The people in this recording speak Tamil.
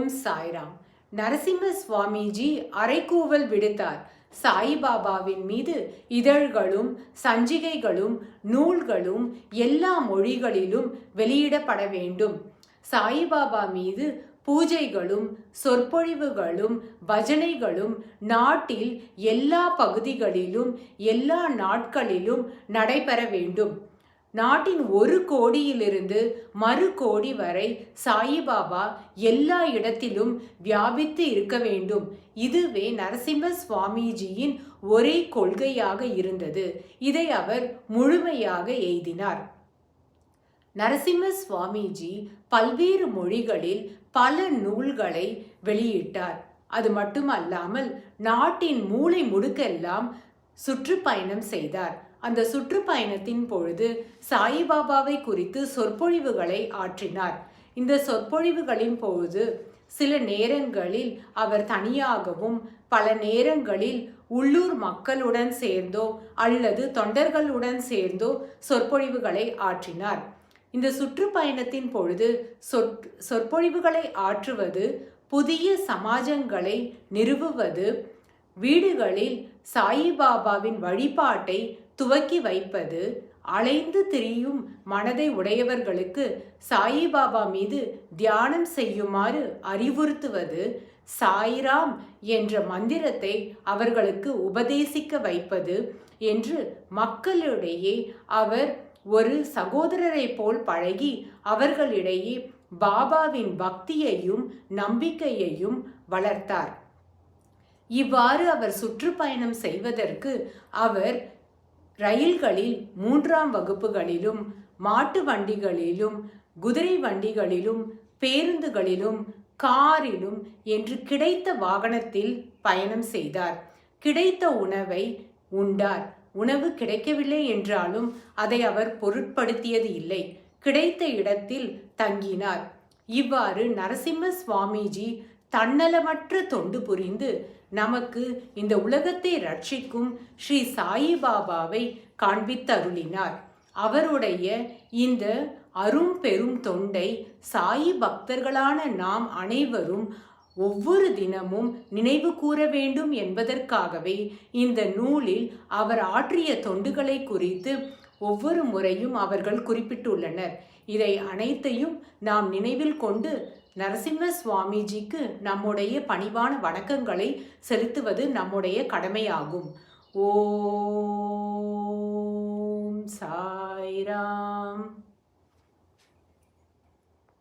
ஓம் சாய்ராம். நரசிம்ம சுவாமிஜி அறைகூவல் விடுத்தார். சாயிபாபாவின் மீது இதழ்களும் சஞ்சிகைகளும் நூல்களும் எல்லா மொழிகளிலும் வெளியிடப்பட வேண்டும். சாயிபாபா மீது பூஜைகளும் சொற்பொழிவுகளும் பஜனைகளும் நாட்டில் எல்லா பகுதிகளிலும் எல்லா நாட்களிலும் நடைபெற வேண்டும். நாட்டின் ஒரு கோடியிலிருந்து மறு கோடி வரை சாயிபாபா எல்லா இடத்திலும் வியாபித்து இருக்க வேண்டும். இதுவே நரசிம்ம சுவாமிஜியின் ஒரே கொள்கையாக இருந்தது. இதை அவர் முழுமையாக எய்தினார். நரசிம்ம சுவாமிஜி பல்வேறு மொழிகளில் பல நூல்களை வெளியிட்டார். அது மட்டுமல்லாமல் நாட்டின் மூலை முடுக்கெல்லாம் சுற்றுப்பயணம் செய்தார். அந்த சுற்றுப்பயணத்தின் பொழுது சாயிபாபாவை குறித்து சொற்பொழிவுகளை ஆற்றினார். இந்த சொற்பொழிவுகளின் பொழுது சில நேரங்களில் அவர் தனியாகவும் பல நேரங்களில் உள்ளூர் மக்களுடன் சேர்ந்தோ அல்லது தொண்டர்களுடன் சேர்ந்தோ சொற்பொழிவுகளை ஆற்றினார். இந்த சுற்றுப்பயணத்தின் பொழுது சொற்பொழிவுகளை ஆற்றுவது, புதிய சமாஜங்களை நிறுவுவது, வீடுகளில் சாயிபாபாவின் வழிபாட்டை துவக்கி வைப்பது, அலைந்து திரியும் மனதை உடையவர்களுக்கு சாயிபாபா மீது தியானம் செய்யுமாறு அறிவுறுத்துவது, சாய்ராம் என்ற மந்திரத்தை அவர்களுக்கு உபதேசிக்க வைப்பது என்று மக்களிடையே அவர் ஒரு சகோதரரை போல் பழகி அவர்களிடையே பாபாவின் பக்தியையும் நம்பிக்கையையும் வளர்த்தார். இவ்வாறு அவர் சுற்றுப்பயணம் செய்வதற்கு அவர் ரயில்களில் 3ஆம் வகுப்புகளிலும் மாட்டு வண்டிகளிலும் குதிரை வண்டிகளிலும் பேருந்துகளிலும் காரிலும் என்று கிடைத்த வாகனத்தில் பயணம் செய்தார். கிடைத்த உணவை உண்டார். உணவு கிடைக்கவில்லை என்றாலும் அதை அவர் பொருட்படுத்தியது இல்லை. கிடைத்த இடத்தில் தங்கினார். இவ்வாறு நரசிம்ம சுவாமிஜி தன்னலமற்ற தொண்டு புரிந்து நமக்கு இந்த உலகத்தை ரட்சிக்கும் ஸ்ரீ சாயிபாபாவை காண்பித்தருளினார். அவருடைய இந்த அரும் பெரும் தொண்டை சாயி பக்தர்களான நாம் அனைவரும் ஒவ்வொரு தினமும் நினைவு கூற வேண்டும் என்பதற்காகவே இந்த நூலில் அவர் ஆற்றிய தொண்டுகளை குறித்து ஒவ்வொரு முறையும் அவர்கள் குறிப்பிட்டுள்ளனர். இதை அனைத்தையும் நாம் நினைவில் கொண்டு நரசிம்ம சுவாமிஜிக்கு நம்முடைய பணிவான வணக்கங்களை செலுத்துவது நம்முடைய கடமையாகும். ஓம் சாய்ராம்.